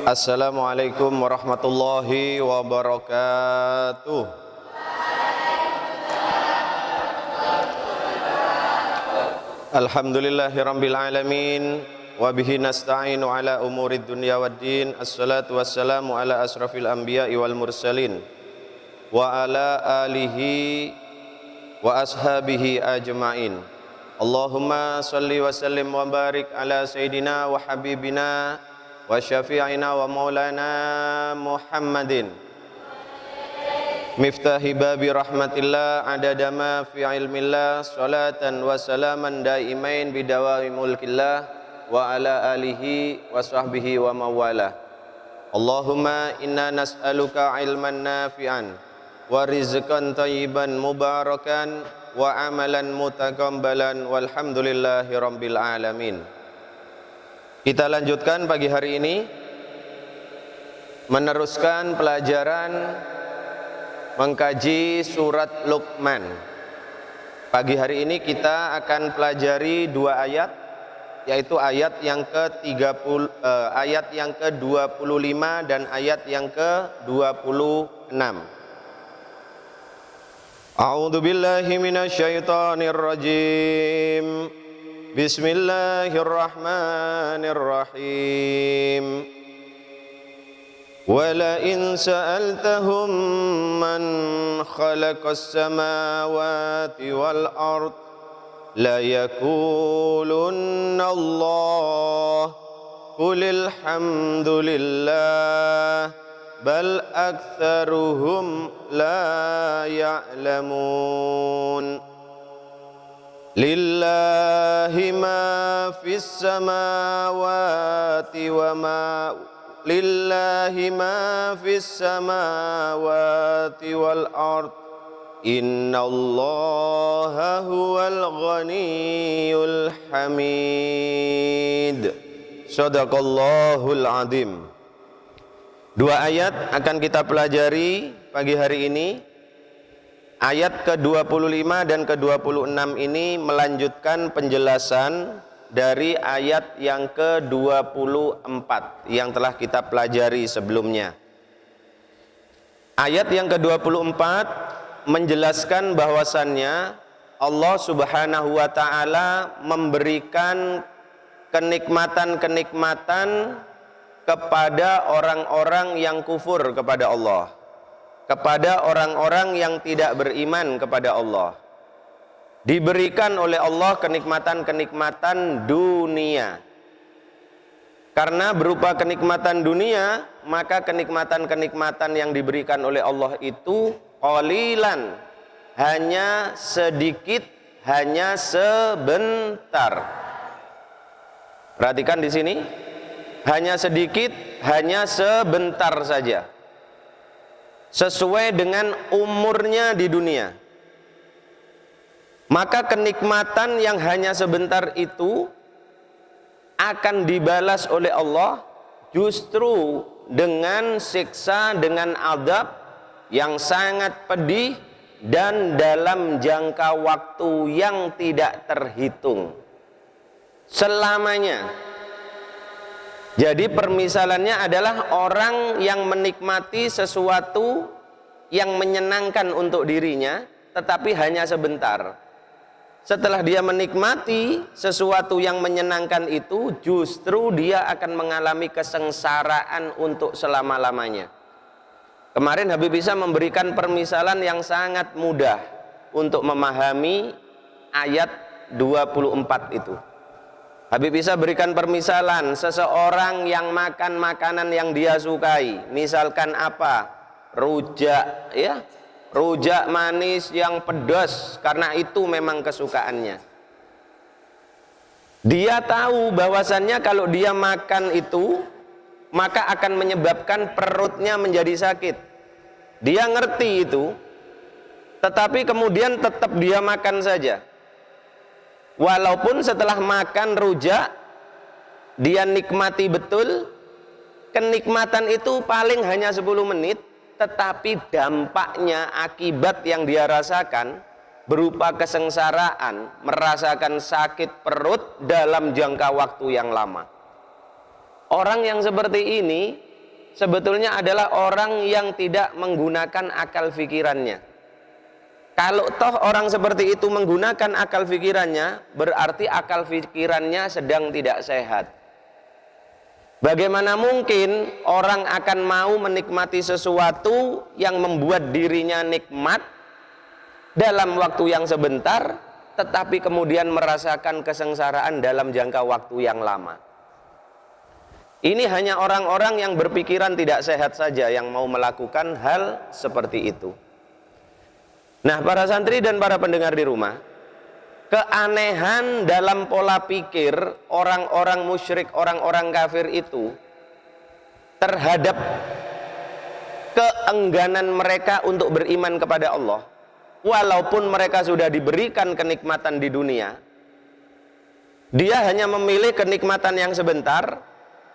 Assalamualaikum warahmatullahi wabarakatuh. Alhamdulillahirabbil alamin wa bihi nasta'inu ala umurid dunya waddin. Assalatu wassalamu ala asrafil anbiya'i wal mursalin wa ala alihi wa ashabihi ajma'in. Allahumma salli wa sallim wa barik ala sayyidina wa habibina wa syafi'ina wa maulana Muhammadin miftahi babi rahmatillah adada ma fi ilmillah salatan wa salaman daimain bidawami mulkillah wa ala alihi wa sahbihi wa mawala. Allahumma inna nas'aluka ilman nafi'an wa rizqan tayyiban mubarakan wa amalan mutaqabbalan walhamdulillahi rabbil alamin. Kita lanjutkan pagi hari ini meneruskan pelajaran mengkaji surat Luqman. Pagi hari ini kita akan pelajari dua ayat, yaitu ayat yang ke-30 ayat yang ke-25 dan ayat yang ke-26. A'udzu billahi minasyaitonir rajim. Bismillahirrahmanirrahim. Wala in sa'altahum man khalaqas samawati wal ard la yaqulunna Allah qulil hamdulillah bal aktsaruhum la ya'lamun. Lillahi ma fis samawati wa ma lillahi ma fis samawati wal ard innallaha huwal ghaniyyul hamid. Shadaqallahul azim. Dua ayat akan kita pelajari pagi hari ini. Ayat ke-25 dan ke-26 ini melanjutkan penjelasan dari ayat yang ke-24 yang telah kita pelajari sebelumnya. Ayat yang ke-24 menjelaskan bahwasannya Allah Subhanahu wa taala memberikan kenikmatan-kenikmatan kepada orang-orang yang kufur kepada Allah, kepada orang-orang yang tidak beriman kepada Allah. Diberikan oleh Allah kenikmatan-kenikmatan dunia. Karena berupa kenikmatan dunia, maka kenikmatan-kenikmatan yang diberikan oleh Allah itu qalilan, hanya sedikit, hanya sebentar. Perhatikan di sini, hanya sedikit, hanya sebentar saja. Sesuai dengan umurnya di dunia. Maka kenikmatan yang hanya sebentar itu akan dibalas oleh Allah justru dengan siksa, dengan azab yang sangat pedih dan dalam jangka waktu yang tidak terhitung selamanya. Jadi permisalannya adalah orang yang menikmati sesuatu yang menyenangkan untuk dirinya, tetapi hanya sebentar. Setelah dia menikmati sesuatu yang menyenangkan itu, justru dia akan mengalami kesengsaraan untuk selama-lamanya. Kemarin Habib Isa memberikan permisalan yang sangat mudah untuk memahami ayat 24 itu. Habib Isa berikan permisalan seseorang yang makan makanan yang dia sukai, misalkan apa? Rujak, ya, rujak manis yang pedas, karena itu memang kesukaannya. Dia tahu bahwasannya kalau dia makan itu, maka akan menyebabkan perutnya menjadi sakit. Dia ngerti itu, tetapi kemudian tetap dia makan saja. Walaupun setelah makan rujak dia nikmati betul, kenikmatan itu paling hanya 10 menit, tetapi dampaknya, akibat yang dia rasakan berupa kesengsaraan, merasakan sakit perut dalam jangka waktu yang lama. Orang yang seperti ini sebetulnya adalah orang yang tidak menggunakan akal pikirannya. Kalau toh orang seperti itu menggunakan akal pikirannya, berarti akal pikirannya sedang tidak sehat. Bagaimana mungkin orang akan mau menikmati sesuatu yang membuat dirinya nikmat dalam waktu yang sebentar, tetapi kemudian merasakan kesengsaraan dalam jangka waktu yang lama? Ini hanya orang-orang yang berpikiran tidak sehat saja yang mau melakukan hal seperti itu. Nah, para santri dan para pendengar di rumah, keanehan dalam pola pikir orang-orang musyrik, orang-orang kafir itu terhadap keengganan mereka untuk beriman kepada Allah, walaupun mereka sudah diberikan kenikmatan di dunia, dia hanya memilih kenikmatan yang sebentar.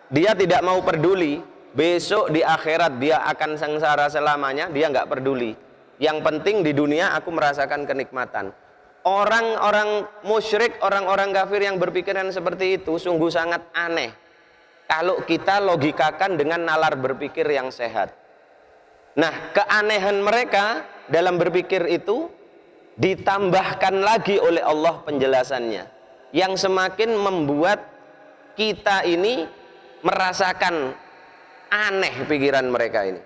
Dia tidak mau peduli besok di akhirat dia akan sengsara selamanya, dia nggak peduli. Yang penting di dunia aku merasakan kenikmatan. Orang-orang musyrik, orang-orang kafir yang berpikiran seperti itu sungguh sangat aneh kalau kita logikakan dengan nalar berpikir yang sehat. Nah, keanehan mereka dalam berpikir itu ditambahkan lagi oleh Allah penjelasannya, yang semakin membuat kita ini merasakan aneh pikiran mereka ini.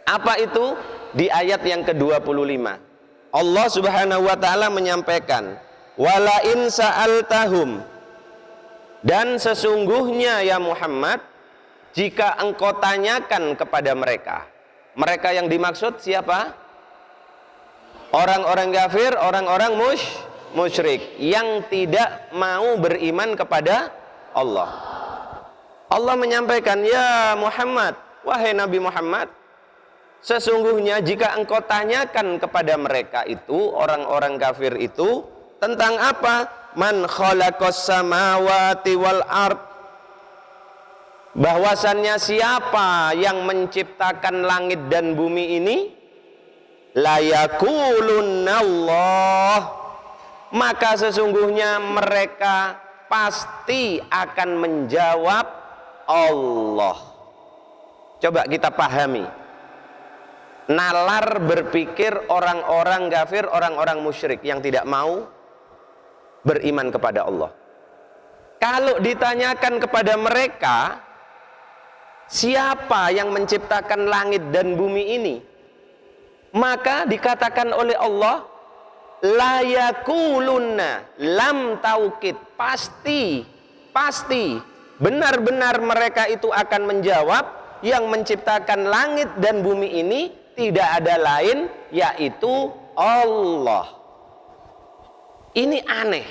Apa itu? Di ayat yang ke-25 Allah subhanahu wa ta'ala menyampaikan, wala in sa'altahum, dan sesungguhnya ya Muhammad, jika engkau tanyakan kepada mereka. Mereka yang dimaksud siapa? Orang-orang kafir, orang-orang musyrik yang tidak mau beriman kepada Allah. Allah menyampaikan, ya Muhammad, wahai Nabi Muhammad, sesungguhnya jika engkau tanyakan kepada mereka itu, orang-orang kafir itu, tentang apa? Man khalaqas samawati wal ard, bahwasannya siapa yang menciptakan langit dan bumi ini, la yaqulunallah, maka sesungguhnya mereka pasti akan menjawab Allah. Coba kita pahami nalar berpikir orang-orang kafir, orang-orang musyrik yang tidak mau beriman kepada Allah. Kalau ditanyakan kepada mereka, siapa yang menciptakan langit dan bumi ini, maka dikatakan oleh Allah, la yakulunna, lam taukid, pasti benar-benar mereka itu akan menjawab, yang menciptakan langit dan bumi ini tidak ada lain yaitu Allah. Ini aneh,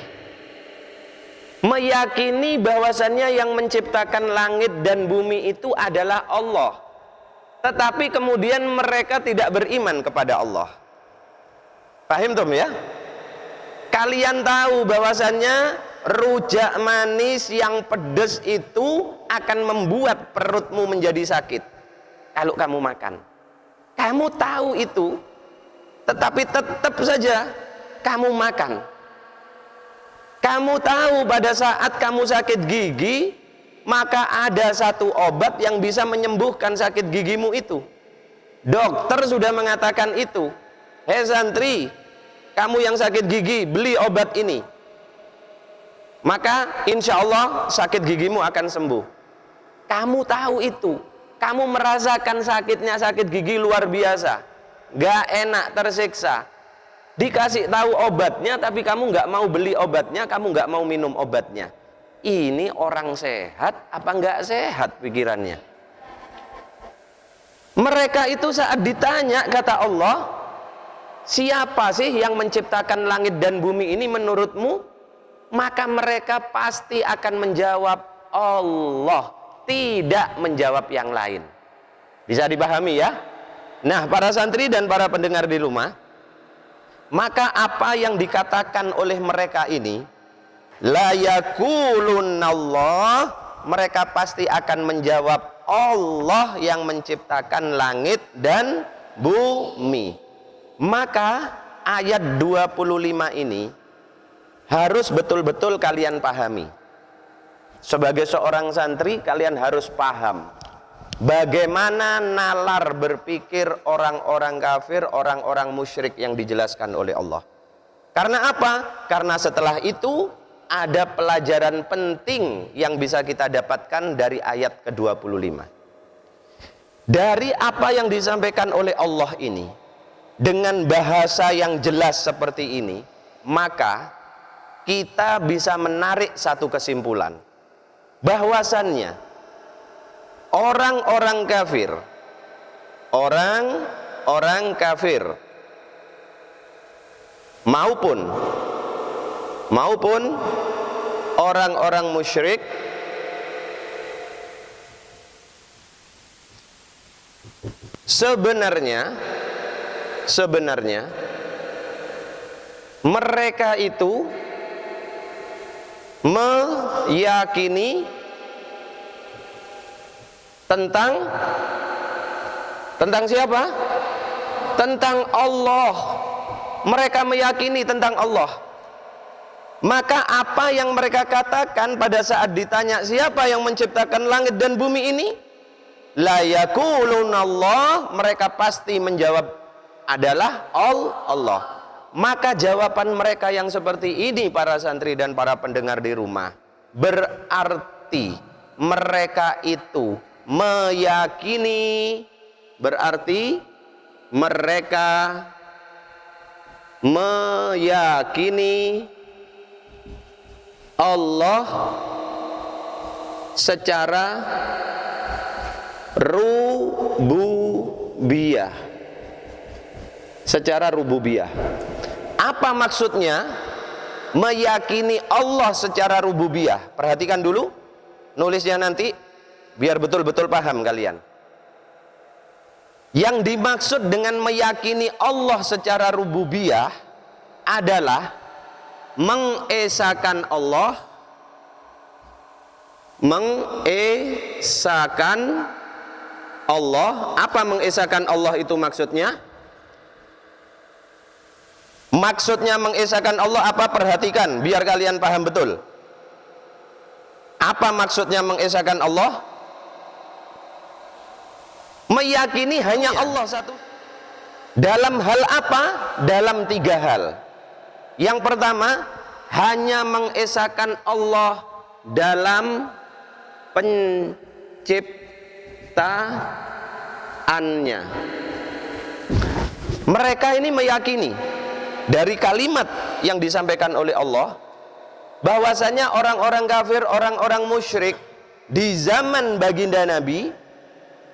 meyakini bahwasannya yang menciptakan langit dan bumi itu adalah Allah, tetapi kemudian mereka tidak beriman kepada Allah. Paham tuh ya? Kalian tahu bahwasannya rujak manis yang pedas itu akan membuat perutmu menjadi sakit kalau kamu makan. Kamu tahu itu, tetapi tetap saja kamu makan. Kamu tahu pada saat kamu sakit gigi, maka ada satu obat yang bisa menyembuhkan sakit gigimu itu. Dokter sudah mengatakan itu. Hei santri, kamu yang sakit gigi, beli obat ini, maka insya Allah sakit gigimu akan sembuh. Kamu tahu itu, kamu merasakan sakitnya sakit gigi luar biasa, gak enak, tersiksa. Dikasih tahu obatnya, tapi kamu gak mau beli obatnya, kamu gak mau minum obatnya. Ini orang sehat apa gak sehat pikirannya? Mereka itu saat ditanya, kata Allah, siapa sih yang menciptakan langit dan bumi ini menurutmu? Maka mereka pasti akan menjawab Allah, tidak menjawab yang lain. Bisa dipahami ya? Nah, para santri dan para pendengar di rumah, maka apa yang dikatakan oleh mereka ini, la yakulunallah, mereka pasti akan menjawab Allah yang menciptakan langit dan bumi. Maka ayat 25 ini harus betul-betul kalian pahami. Sebagai seorang santri, kalian harus paham bagaimana nalar berpikir orang-orang kafir, orang-orang musyrik yang dijelaskan oleh Allah. Karena apa? Karena setelah itu ada pelajaran penting yang bisa kita dapatkan dari ayat ke-25. Dari apa yang disampaikan oleh Allah ini, dengan bahasa yang jelas seperti ini, maka kita bisa menarik satu kesimpulan, bahwasannya orang-orang kafir maupun orang-orang musyrik sebenarnya mereka itu meyakini tentang siapa? Tentang Allah. Mereka meyakini tentang Allah. Maka apa yang mereka katakan pada saat ditanya siapa yang menciptakan langit dan bumi ini? La yaqulunallah, mereka pasti menjawab adalah Allah. Maka jawaban mereka yang seperti ini, para santri dan para pendengar di rumah, berarti mereka itu meyakini, berarti mereka meyakini Allah secara rububiyah. Secara rububiyah. Apa maksudnya meyakini Allah secara rububiyah? Perhatikan dulu nulisnya nanti biar betul-betul paham kalian. Yang dimaksud dengan meyakini Allah secara rububiyah adalah mengesakan Allah, mengesakan Allah. Apa mengesakan Allah itu maksudnya? Maksudnya mengesakan Allah apa? Perhatikan biar kalian paham betul. Apa maksudnya mengesakan Allah? Meyakini hanya Allah satu. Dalam hal apa? Dalam 3 hal. Yang pertama, hanya mengesakan Allah dalam penciptaannya. Mereka ini meyakini dari kalimat yang disampaikan oleh Allah bahwasanya orang-orang kafir, orang-orang musyrik di zaman baginda Nabi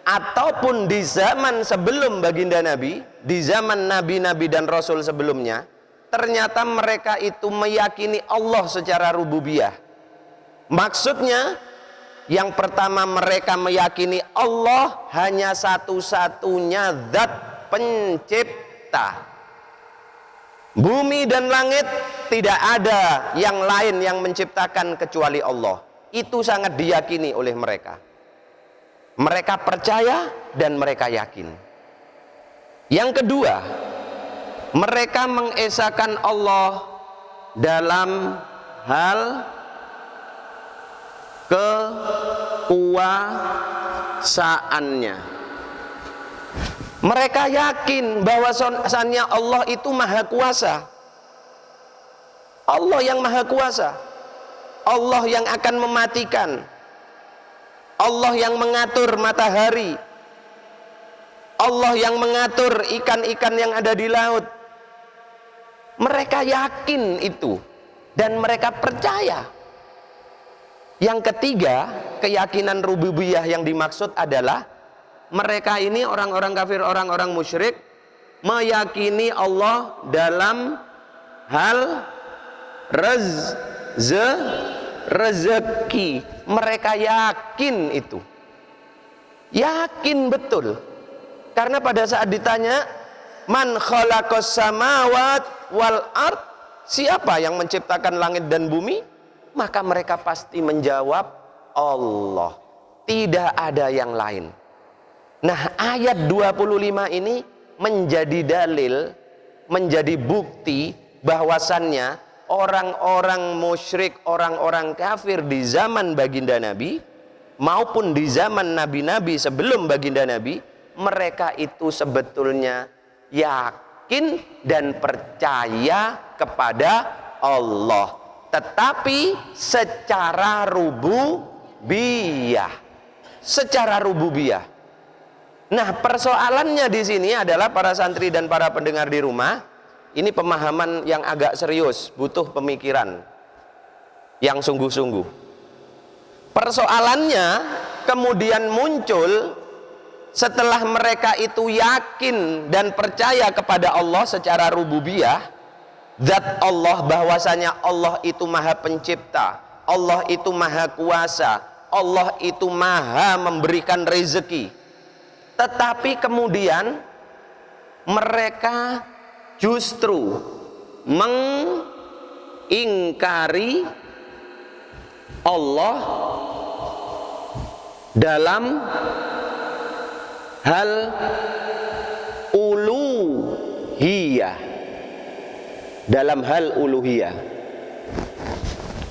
ataupun di zaman sebelum baginda Nabi, di zaman nabi-nabi dan rasul sebelumnya, ternyata mereka itu meyakini Allah secara rububiyah. Maksudnya, yang pertama mereka meyakini Allah hanya satu-satunya zat pencipta. Bumi dan langit tidak ada yang lain yang menciptakan kecuali Allah. Itu sangat diyakini oleh mereka. Mereka percaya dan mereka yakin. Yang kedua, mereka mengesahkan Allah dalam hal kekuasaannya. Mereka yakin bahwasannya Allah itu maha kuasa. Allah yang maha kuasa. Allah yang akan mematikan. Allah yang mengatur matahari. Allah yang mengatur ikan-ikan yang ada di laut. Mereka yakin itu dan mereka percaya. Yang ketiga, keyakinan rububiyah yang dimaksud adalah mereka ini orang-orang kafir, orang-orang musyrik meyakini Allah dalam hal rezeki. Mereka yakin itu. Yakin betul. Karena pada saat ditanya, man khalaqas samawat wal ard, siapa yang menciptakan langit dan bumi? Maka mereka pasti menjawab Allah. Tidak ada yang lain. Nah, ayat 25 ini menjadi dalil, menjadi bukti bahwasannya orang-orang musyrik, orang-orang kafir di zaman baginda Nabi maupun di zaman nabi-nabi sebelum baginda Nabi, mereka itu sebetulnya yakin dan percaya kepada Allah, tetapi secara rububiyah. Secara rububiyah. Nah, persoalannya di sini adalah para santri dan para pendengar di rumah, ini pemahaman yang agak serius, butuh pemikiran yang sungguh-sungguh. Persoalannya kemudian muncul setelah mereka itu yakin dan percaya kepada Allah secara rububiyah, zat Allah, bahwasanya Allah itu maha pencipta, Allah itu maha kuasa, Allah itu maha memberikan rezeki. Tetapi kemudian mereka justru mengingkari Allah dalam hal uluhiyah. Dalam hal uluhiyah.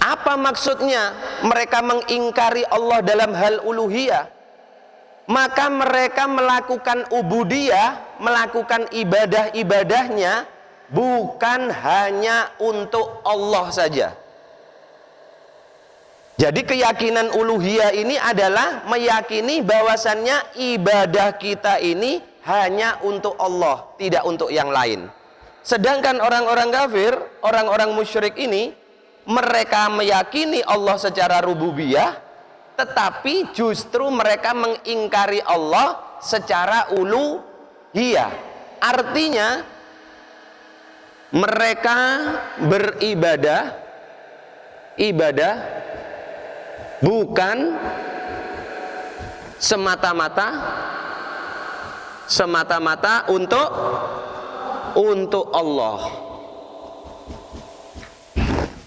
Apa maksudnya mereka mengingkari Allah dalam hal uluhiyah? Maka mereka melakukan ubudiyah, melakukan ibadah-ibadahnya bukan hanya untuk Allah saja. Jadi keyakinan uluhiyah ini adalah meyakini bahwasannya ibadah kita ini hanya untuk Allah, tidak untuk yang lain. Sedangkan orang-orang kafir, orang-orang musyrik ini, mereka meyakini Allah secara rububiyah, tetapi justru mereka mengingkari Allah secara uluhiyah. Artinya mereka beribadah bukan semata-mata untuk Allah.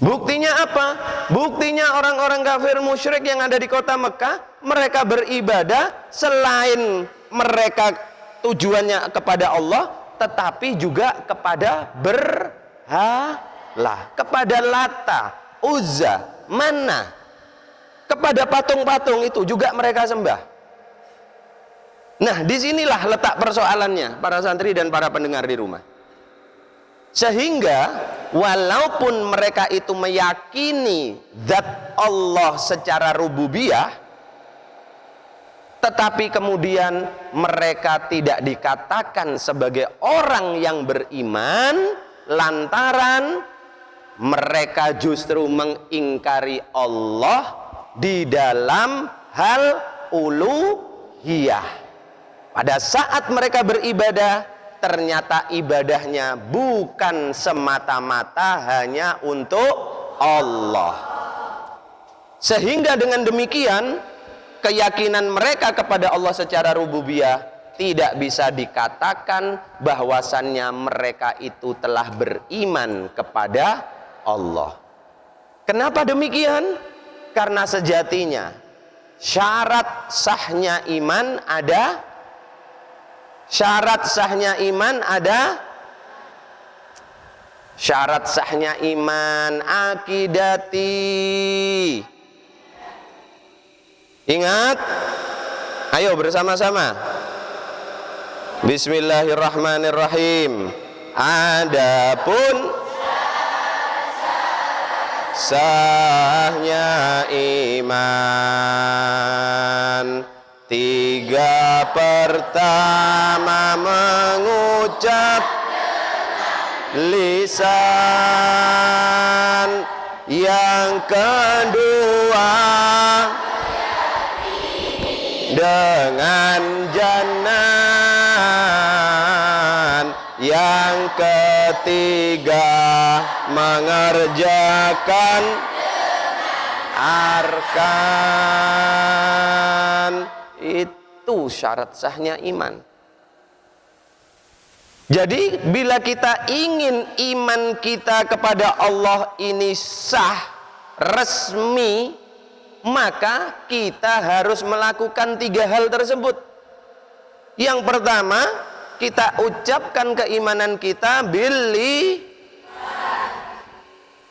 Buktinya apa? Buktinya orang-orang kafir musyrik yang ada di kota Mekah, mereka beribadah selain mereka tujuannya kepada Allah, tetapi juga kepada berhala, kepada Lata, Uzza, Mana, kepada patung-patung itu juga mereka sembah. Nah, disinilah letak persoalannya para santri dan para pendengar di rumah. Sehingga walaupun mereka itu meyakini zat Allah secara rububiyah, tetapi kemudian mereka tidak dikatakan sebagai orang yang beriman lantaran mereka justru mengingkari Allah di dalam hal uluhiyah. Pada saat mereka beribadah, ternyata ibadahnya bukan semata-mata hanya untuk Allah. Sehingga dengan demikian keyakinan mereka kepada Allah secara rububiyah tidak bisa dikatakan bahwasannya mereka itu telah beriman kepada Allah. Kenapa demikian? Karena sejatinya syarat sahnya iman ada. Syarat sahnya iman ada. Syarat sahnya iman akidati. Ingat? Ayo bersama-sama. Bismillahirrahmanirrahim. Adapun sahnya iman, tiga pertama mengucap lisan, yang kedua dengan janan, yang ketiga mengerjakan arkan. Itu syarat sahnya iman. Jadi bila kita ingin iman kita kepada Allah ini sah, resmi, maka kita harus melakukan tiga hal tersebut. Yang pertama, kita ucapkan keimanan kita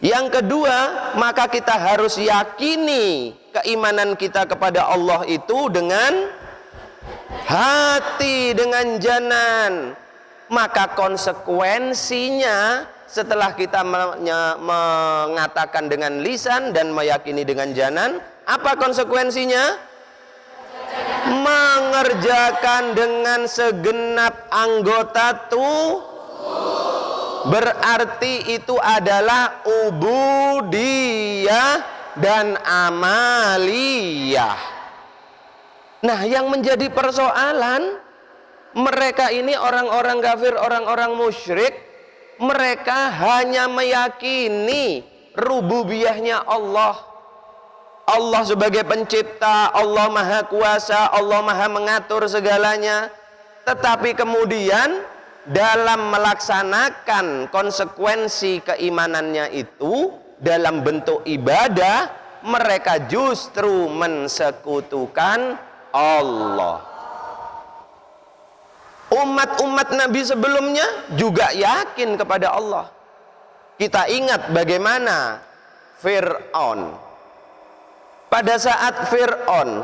Yang kedua, maka kita harus yakini keimanan kita kepada Allah itu dengan hati, dengan janan. Maka konsekuensinya setelah kita mengatakan dengan lisan dan meyakini dengan janan, apa konsekuensinya? Mengerjakan dengan segenap anggota tubuh. Berarti itu adalah ubudiyah dan amaliyah. Nah, yang menjadi persoalan, mereka ini orang-orang kafir, orang-orang musyrik, mereka hanya meyakini rububiyahnya Allah. Allah sebagai pencipta, Allah maha kuasa, Allah maha mengatur segalanya. Tetapi kemudian dalam melaksanakan konsekuensi keimanannya itu dalam bentuk ibadah, mereka justru mensekutukan Allah. Umat-umat Nabi sebelumnya juga yakin kepada Allah. Kita ingat bagaimana Fir'aun. Pada saat Fir'aun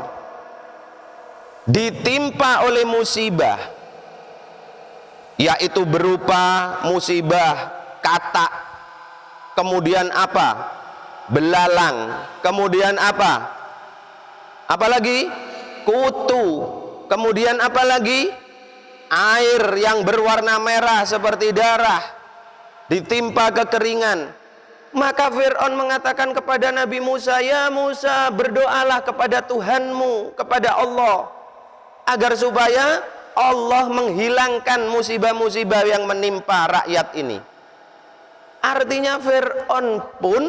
ditimpa oleh musibah, yaitu berupa musibah katak, kemudian apa? Belalang, kemudian apa? Apalagi? Kutu, kemudian apa lagi? Air yang berwarna merah seperti darah, ditimpa kekeringan. Maka Fir'aun mengatakan kepada Nabi Musa, "Ya Musa, berdoalah kepada Tuhanmu, kepada Allah, agar supaya Allah menghilangkan musibah-musibah yang menimpa rakyat ini." Artinya Fir'aun pun,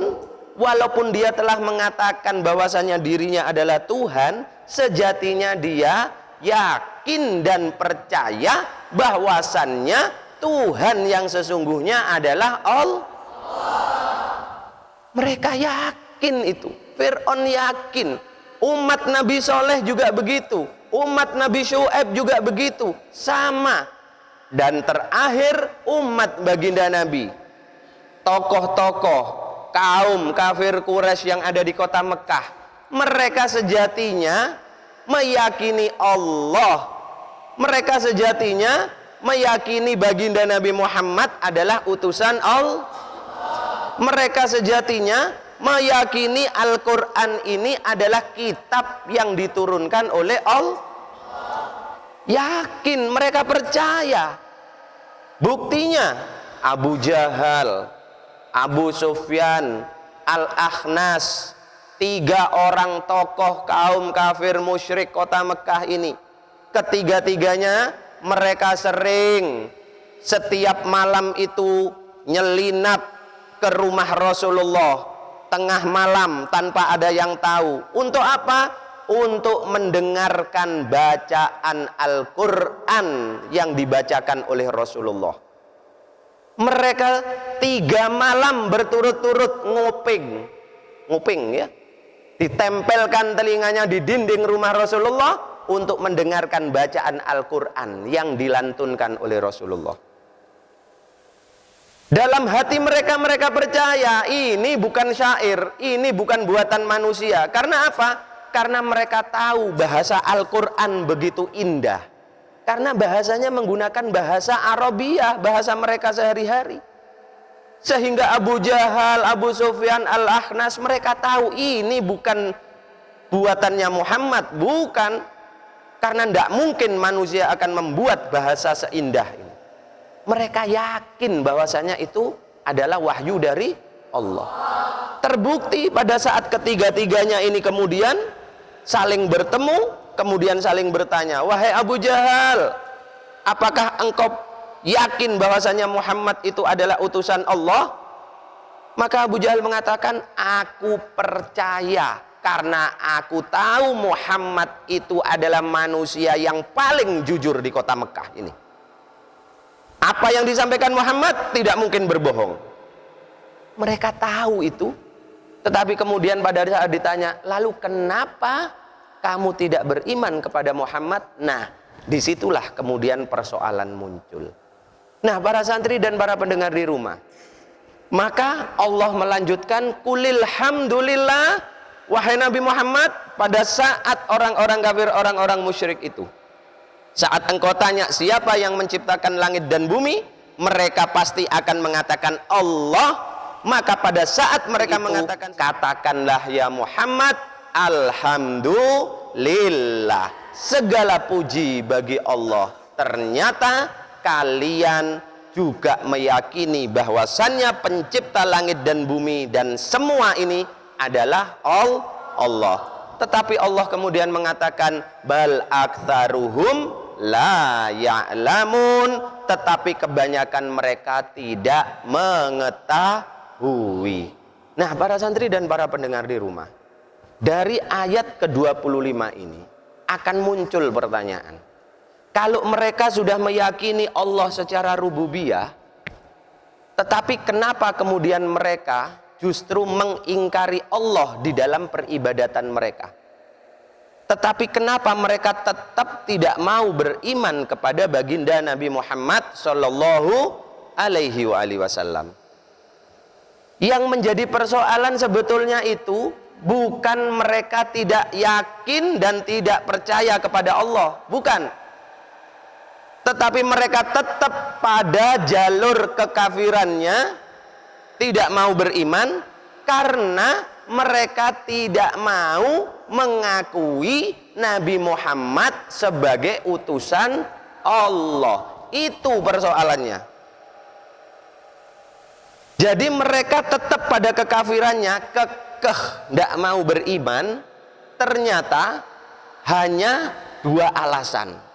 walaupun dia telah mengatakan bahwasanya dirinya adalah Tuhan, sejatinya dia yakin dan percaya bahwasannya Tuhan yang sesungguhnya adalah Allah. Mereka yakin itu. Fir'aun yakin. Umat Nabi Soleh juga begitu. Umat Nabi Syu'aib juga begitu. Sama. Dan terakhir umat baginda Nabi. Tokoh-tokoh kaum kafir Quraisy yang ada di kota Mekah. Mereka sejatinya meyakini Allah. Mereka sejatinya meyakini baginda Nabi Muhammad adalah utusan Allah. Mereka sejatinya meyakini Al-Quran ini adalah kitab yang diturunkan oleh Allah. Yakin, mereka percaya. Buktinya Abu Jahal, Abu Sufyan, Al-Akhnas, 3 orang tokoh kaum kafir musyrik kota Mekah ini, ketiga-tiganya mereka sering setiap malam itu nyelinap ke rumah Rasulullah tengah malam tanpa ada yang tahu. Untuk apa? Untuk mendengarkan bacaan Al-Quran yang dibacakan oleh Rasulullah. Mereka 3 malam berturut-turut nguping ya, ditempelkan telinganya di dinding rumah Rasulullah untuk mendengarkan bacaan Al-Quran yang dilantunkan oleh Rasulullah. Dalam hati mereka, mereka percaya ini bukan syair, ini bukan buatan manusia. Karena apa? Karena mereka tahu bahasa Al-Quran begitu indah. Karena bahasanya menggunakan bahasa Arabiah, bahasa mereka sehari-hari. Sehingga Abu Jahal, Abu Sufyan, Al-Akhnas, mereka tahu ini bukan buatannya Muhammad, bukan. Karena tidak mungkin manusia akan membuat bahasa seindah ini. Mereka yakin bahwasanya itu adalah wahyu dari Allah. Terbukti pada saat ketiga-tiganya ini kemudian saling bertemu, kemudian saling bertanya, "Wahai Abu Jahal, apakah engkau yakin bahwasanya Muhammad itu adalah utusan Allah?" Maka Abu Jahal mengatakan, "Aku percaya karena aku tahu Muhammad itu adalah manusia yang paling jujur di kota Mekah ini. Apa yang disampaikan Muhammad tidak mungkin berbohong." Mereka tahu itu. Tetapi kemudian pada saat ditanya, "Lalu kenapa kamu tidak beriman kepada Muhammad?" Nah, disitulah kemudian persoalan muncul. Nah, para santri dan para pendengar di rumah, Maka Allah melanjutkan, kulil hamdulillah, wahai Nabi Muhammad, pada saat orang-orang kafir, orang-orang musyrik itu, saat engkau tanya siapa yang menciptakan langit dan bumi, mereka pasti akan mengatakan Allah. Maka pada saat mereka mengatakan, katakanlah ya Muhammad, alhamdulillah, segala puji bagi Allah. Ternyata kalian juga meyakini bahwasannya pencipta langit dan bumi dan semua ini adalah Allah. Tetapi Allah kemudian mengatakan, bal aktsaruhum la ya'lamun, tetapi kebanyakan mereka tidak mengetahui. Nah, para santri dan para pendengar di rumah, dari ayat ke-25 ini akan muncul pertanyaan. Kalau mereka sudah meyakini Allah secara rububiyah, tetapi kenapa kemudian mereka justru mengingkari Allah di dalam peribadatan mereka? Tetapi kenapa mereka tetap tidak mau beriman kepada baginda Nabi Muhammad Sallallahu Alaihi Wasallam? Yang menjadi persoalan sebetulnya itu bukan mereka tidak yakin dan tidak percaya kepada Allah, bukan. Tetapi mereka tetap pada jalur kekafirannya, tidak mau beriman karena mereka tidak mau mengakui Nabi Muhammad sebagai utusan Allah. Itu persoalannya. Jadi mereka tetap pada kekafirannya, tidak mau beriman. Ternyata hanya dua alasan.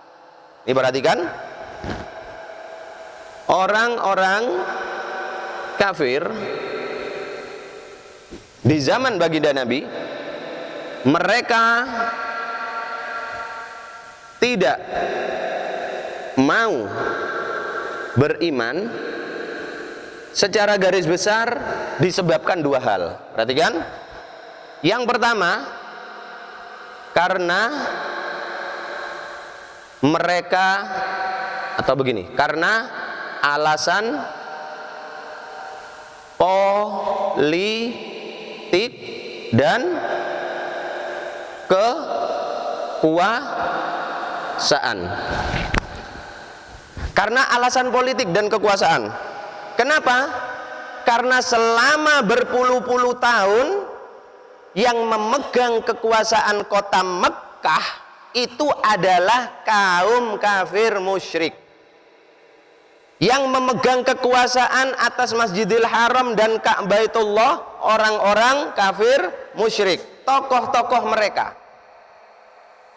Ini perhatikan, orang-orang kafir di zaman baginda Nabi, mereka tidak mau beriman secara garis besar disebabkan dua hal. Perhatikan, yang pertama, karena mereka, atau begini, karena alasan politik dan kekuasaan. Karena alasan politik dan kekuasaan. Kenapa? Karena selama berpuluh-puluh tahun yang memegang kekuasaan kota Mekkah itu adalah kaum kafir musyrik. Yang memegang kekuasaan atas Masjidil Haram dan Ka'baitullah orang-orang kafir musyrik, tokoh-tokoh mereka.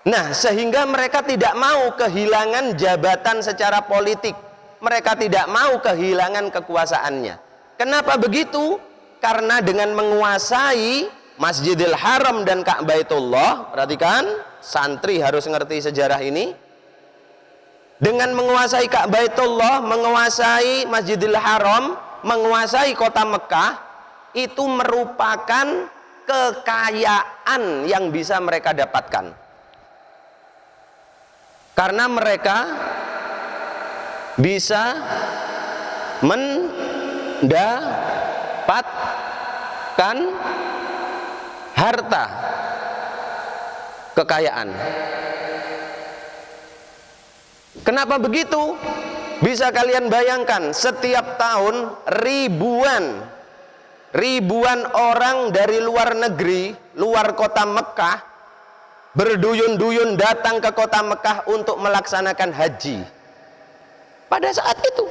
Nah, sehingga mereka tidak mau kehilangan jabatan secara politik. Mereka tidak mau kehilangan kekuasaannya. Kenapa begitu? Karena dengan menguasai Masjidil Haram dan Ka'baitullah, perhatikan, santri harus ngerti sejarah ini. Dengan menguasai Ka'baitullah, menguasai Masjidil Haram, menguasai kota Mekah, itu merupakan kekayaan yang bisa mereka dapatkan. Karena mereka bisa mendapatkan harta kekayaan. Kenapa begitu? Bisa kalian bayangkan, setiap tahun ribuan orang dari luar negeri, luar kota Mekah, berduyun-duyun datang ke kota Mekah untuk melaksanakan haji. Pada saat itu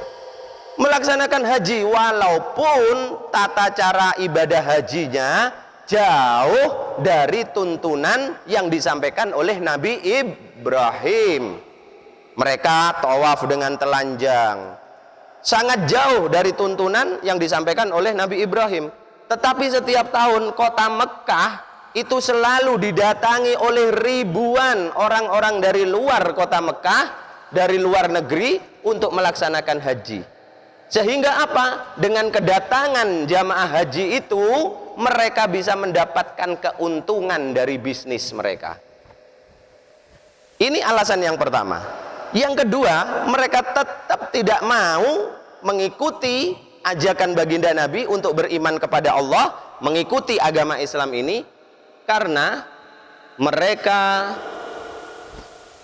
melaksanakan haji, walaupun tata cara ibadah hajinya jauh dari tuntunan yang disampaikan oleh Nabi Ibrahim. Mereka tawaf dengan telanjang, sangat jauh dari tuntunan yang disampaikan oleh Nabi Ibrahim. Tetapi setiap tahun kota Mekah itu selalu didatangi oleh ribuan orang-orang dari luar kota Mekah, dari luar negeri untuk melaksanakan haji. Sehingga apa? Dengan kedatangan jamaah haji itu, mereka bisa mendapatkan keuntungan dari bisnis mereka. Ini alasan yang pertama. Yang kedua, mereka tetap tidak mau mengikuti ajakan baginda Nabi untuk beriman kepada Allah, mengikuti agama Islam ini, karena mereka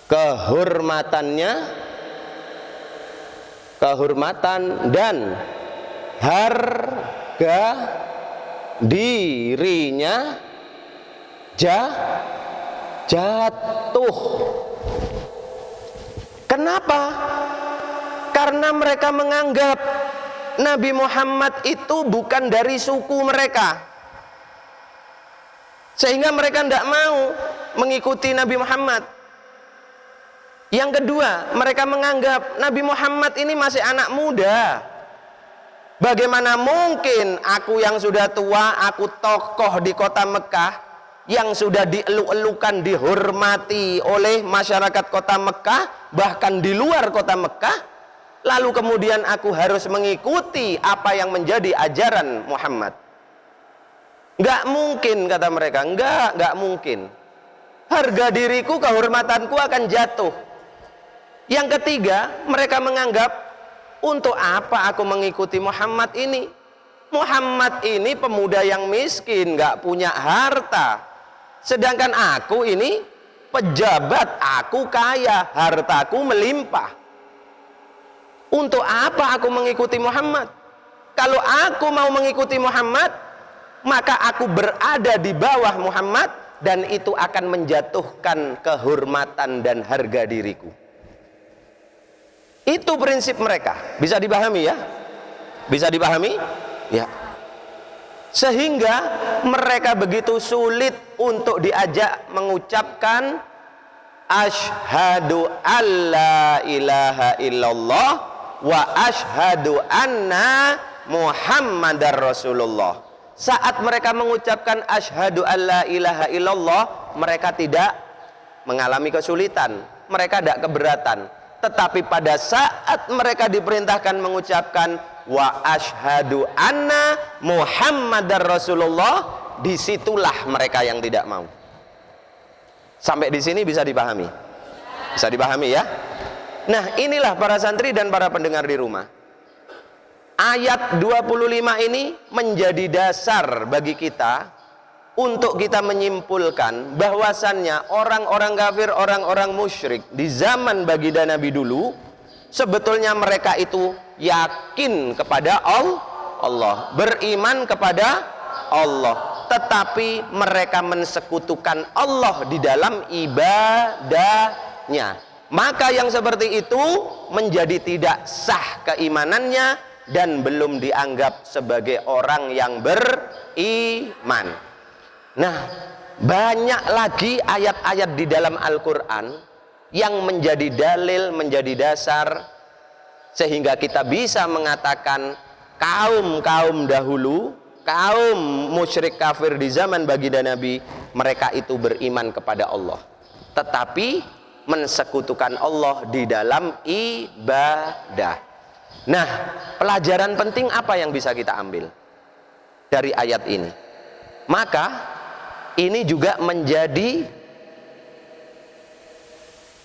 kehormatan dan harga dirinya jatuh. Kenapa? Karena mereka menganggap Nabi Muhammad itu bukan dari suku mereka, sehingga mereka tidak mau mengikuti Nabi Muhammad. Yang kedua, mereka menganggap Nabi Muhammad ini masih anak muda. Bagaimana mungkin aku yang sudah tua, aku tokoh di kota Mekah, yang sudah dieluk-elukan, dihormati oleh masyarakat kota Mekah, bahkan di luar kota Mekah, lalu kemudian aku harus mengikuti apa yang menjadi ajaran Muhammad. Nggak mungkin, kata mereka. Nggak mungkin. Harga diriku, kehormatanku akan jatuh. Yang ketiga, mereka menganggap, untuk apa aku mengikuti Muhammad ini? Muhammad ini pemuda yang miskin, nggak punya harta. Sedangkan aku ini pejabat, aku kaya, hartaku melimpah. Untuk apa aku mengikuti Muhammad? Kalau aku mau mengikuti Muhammad, maka aku berada di bawah Muhammad, dan itu akan menjatuhkan kehormatan dan harga diriku. Itu prinsip mereka. Bisa dipahami ya? Bisa dipahami? Ya. Sehingga mereka begitu sulit untuk diajak mengucapkan asyhadu alla ilaha illallah wa asyhadu anna Muhammadar Rasulullah. Saat mereka mengucapkan asyhadu alla ilaha illallah, mereka tidak mengalami kesulitan, mereka tidak keberatan. Tetapi pada saat mereka diperintahkan mengucapkan wa asyhadu anna Muhammadar Rasulullah, disitulah mereka yang tidak mau. Sampai di sini bisa dipahami? Bisa dipahami ya? Nah, inilah para santri dan para pendengar di rumah. Ayat 25 ini menjadi dasar bagi kita untuk kita menyimpulkan bahwasannya orang-orang kafir, orang-orang musyrik di zaman baginda Nabi dulu, sebetulnya mereka itu yakin kepada Allah, beriman kepada Allah, tetapi mereka mensekutukan Allah di dalam ibadahnya. Maka yang seperti itu menjadi tidak sah keimanannya dan belum dianggap sebagai orang yang beriman. Nah, banyak lagi ayat-ayat di dalam Al-Quran yang menjadi dalil, menjadi dasar, sehingga kita bisa mengatakan kaum-kaum dahulu, kaum musyrik kafir di zaman baginda Nabi, mereka itu beriman kepada Allah, tetapi mensekutukan Allah di dalam ibadah. Nah, pelajaran penting apa yang bisa kita ambil dari ayat ini? Maka ini juga menjadi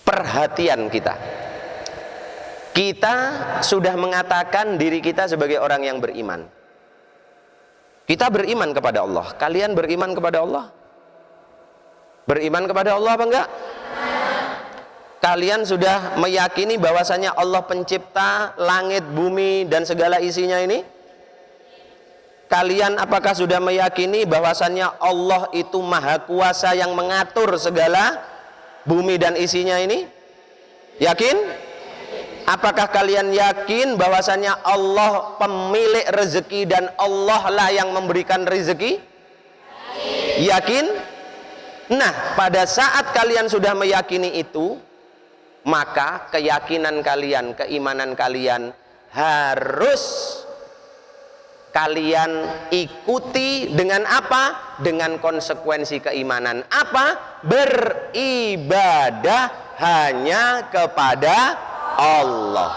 perhatian kita. Kita sudah mengatakan diri kita sebagai orang yang beriman. Kita beriman kepada Allah. Kalian beriman kepada Allah? Beriman kepada Allah apa enggak? Kalian sudah meyakini bahwasanya Allah pencipta langit, bumi, dan segala isinya ini? Kalian apakah sudah meyakini bahwasannya Allah itu maha kuasa yang mengatur segala bumi dan isinya ini? Yakin? Apakah kalian yakin bahwasannya Allah pemilik rezeki dan Allah lah yang memberikan rezeki? Yakin? Nah, pada saat kalian sudah meyakini itu, maka keyakinan kalian, keimanan kalian harus kalian ikuti dengan apa? Dengan konsekuensi keimanan. Apa? Beribadah hanya kepada Allah.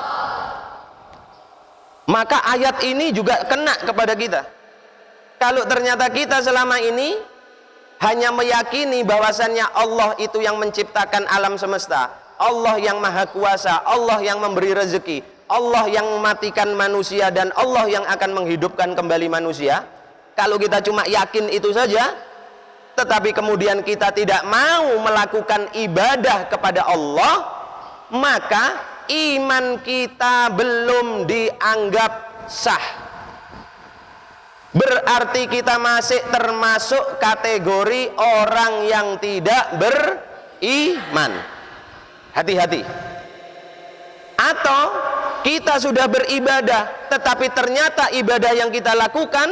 Maka ayat ini juga kena kepada kita. Kalau ternyata kita selama ini hanya meyakini bahwasannya Allah itu yang menciptakan alam semesta, Allah yang maha kuasa, Allah yang memberi rezeki, Allah yang mematikan manusia dan Allah yang akan menghidupkan kembali manusia, kalau kita cuma yakin itu saja, tetapi kemudian kita tidak mau melakukan ibadah kepada Allah, maka iman kita belum dianggap sah. Berarti kita masih termasuk kategori orang yang tidak beriman. Hati-hati. Atau kita sudah beribadah, tetapi ternyata ibadah yang kita lakukan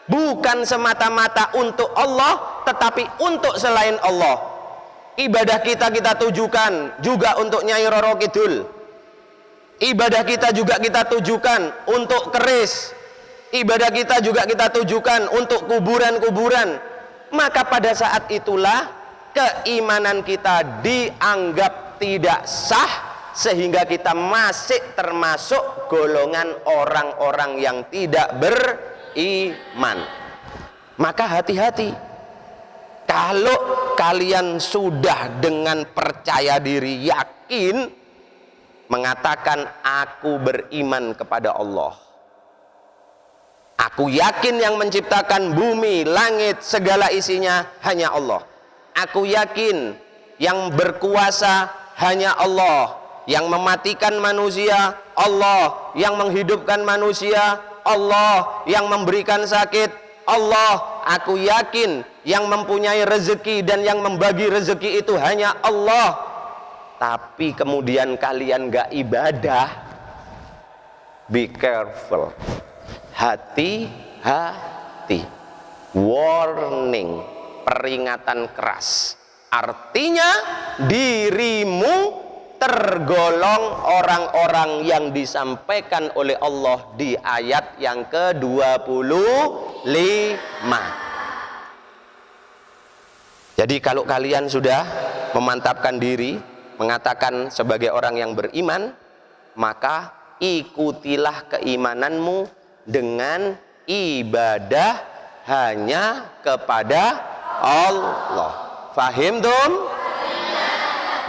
bukan semata-mata untuk Allah, tetapi untuk selain Allah. Ibadah kita tujukan juga untuk Nyai Roro Kidul. Ibadah kita juga kita tujukan untuk keris. Ibadah kita juga kita tujukan untuk kuburan-kuburan. Maka pada saat itulah keimanan kita dianggap tidak sah, sehingga kita masih termasuk golongan orang-orang yang tidak beriman. Maka hati-hati. Kalau kalian sudah dengan percaya diri, yakin mengatakan aku beriman kepada Allah, aku yakin yang menciptakan bumi, langit, segala isinya hanya Allah. Aku yakin yang berkuasa hanya Allah, yang mematikan manusia Allah, yang menghidupkan manusia Allah, yang memberikan sakit Allah. Aku yakin yang mempunyai rezeki dan yang membagi rezeki itu hanya Allah. Tapi kemudian kalian gak ibadah, be careful. Hati-hati. Warning, peringatan keras. Artinya dirimu tergolong orang-orang yang disampaikan oleh Allah di ayat yang ke-25. Jadi kalau kalian sudah memantapkan diri, mengatakan sebagai orang yang beriman, maka ikutilah keimananmu dengan ibadah hanya kepada Allah. Fahim dong?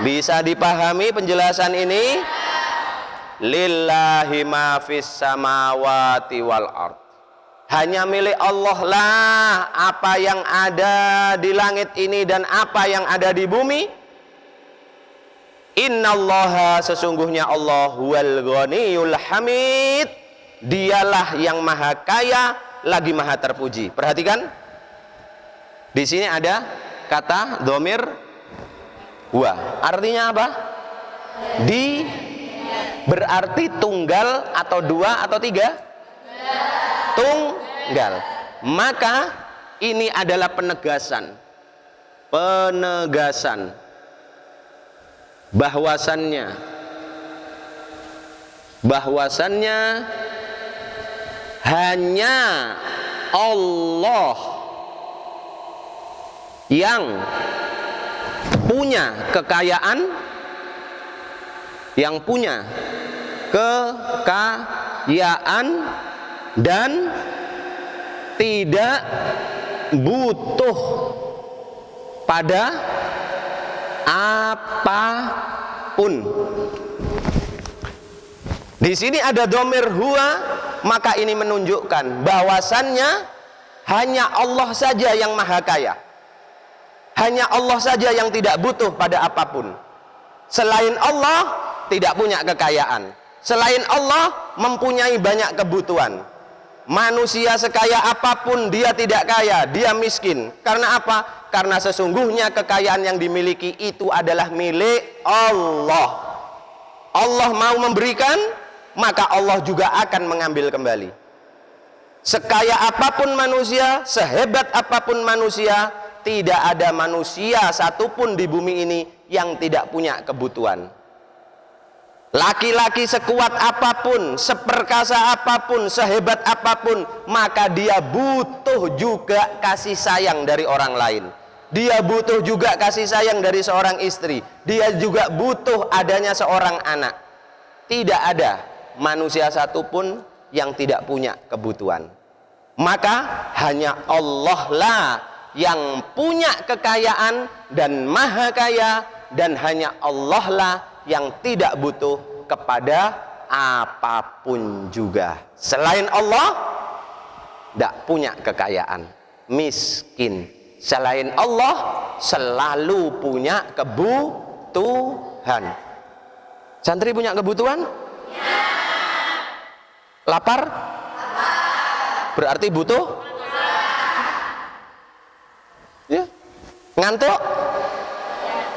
Bisa dipahami penjelasan ini? Lillahi ma fis samawati wal ard. Hanya milik Allah lah apa yang ada di langit ini dan apa yang ada di bumi. Innallaha, sesungguhnya Allah huwal ghaniyul hamid. Dialah yang maha kaya lagi maha terpuji. Perhatikan. Di sini ada kata dhamir wa. Artinya apa? Di berarti tunggal atau dua atau tiga? Tunggal. Maka ini adalah penegasan bahwasannya hanya Allah yang punya kekayaan, dan tidak butuh pada apapun. Di sini ada dhamir huwa, maka ini menunjukkan bahwasannya hanya Allah saja yang maha kaya. Hanya Allah saja yang tidak butuh pada apapun. Selain Allah tidak punya kekayaan. Selain Allah mempunyai banyak kebutuhan. Manusia sekaya apapun dia tidak kaya, dia miskin. Karena apa? Karena sesungguhnya kekayaan yang dimiliki itu adalah milik Allah. Allah mau memberikan, maka Allah juga akan mengambil kembali. Sekaya apapun manusia, sehebat apapun manusia, tidak ada manusia satupun di bumi ini yang tidak punya kebutuhan. Laki-laki sekuat apapun, seperkasa apapun, sehebat apapun, maka dia butuh juga kasih sayang dari orang lain. Dia butuh juga kasih sayang dari seorang istri. Dia juga butuh adanya seorang anak. Tidak ada manusia satupun yang tidak punya kebutuhan. Maka hanya Allah lah yang punya kekayaan dan maha kaya, dan hanya Allah lah yang tidak butuh kepada apapun juga. Selain Allah tidak punya kekayaan, miskin. Selain Allah selalu punya kebutuhan. Santri punya kebutuhan? Ya. Lapar? Berarti butuh? Ya. Ngantuk?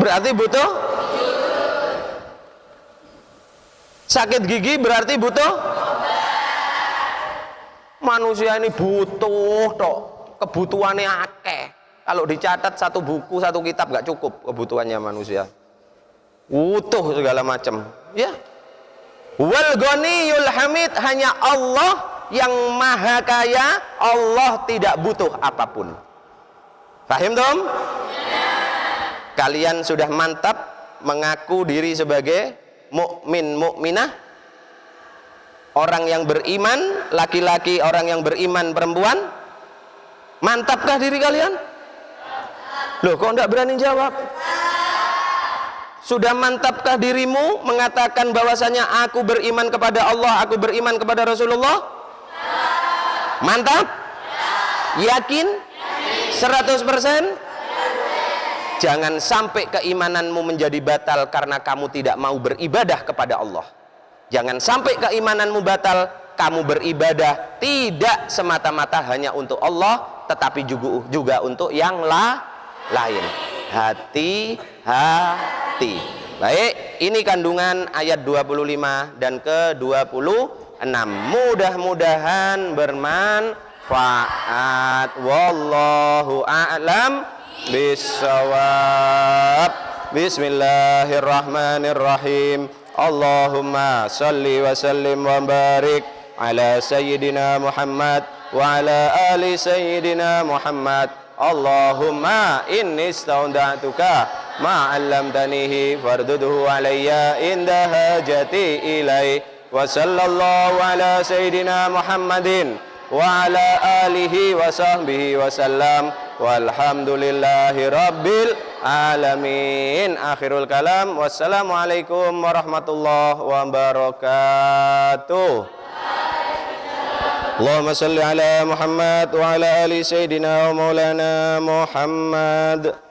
Berarti butuh? Sakit gigi berarti butuh? Manusia ini butuh tok, kebutuhannya akeh. Kalau dicatat satu buku, satu kitab gak cukup kebutuhannya manusia. Butuh segala macam. Ya. Wal ghaniyul hamid, hanya Allah yang maha kaya, Allah tidak butuh apapun. Paham tom? Kalian sudah mantap mengaku diri sebagai mukmin mukminah, orang yang beriman laki-laki, orang yang beriman perempuan? Mantapkah diri kalian? Loh, kok enggak berani jawab? Sudah mantapkah dirimu mengatakan bahwasanya aku beriman kepada Allah, aku beriman kepada Rasulullah? Mantap? Yakin? 100%? Jangan sampai keimananmu menjadi batal karena kamu tidak mau beribadah kepada Allah. Jangan sampai keimananmu batal, kamu beribadah tidak semata-mata hanya untuk Allah, tetapi juga untuk yang lain. Hati-hati. Baik, ini kandungan ayat 25 dan ke-26. Mudah-mudahan bermanfaat. Wallahu a'lam bisawab. Bismillahirrahmanirrahim. Allahumma salli wa sallim wa barik ala sayyidina Muhammad wa ala ali sayyidina Muhammad. Allahumma inni istauda'tuka ma 'allamtanihi fardudhu alayya inda hajati ilai. Wa sallallahu ala sayyidina Muhammadin wa ala alihi wa sahbihi wa sallam. Walhamdulillahi rabbil alamin. Akhirul kalam. Wassalamualaikum warahmatullahi wabarakatuh. Allahumma salli ala Muhammad wa ala ali sayyidina wa maulana Muhammad.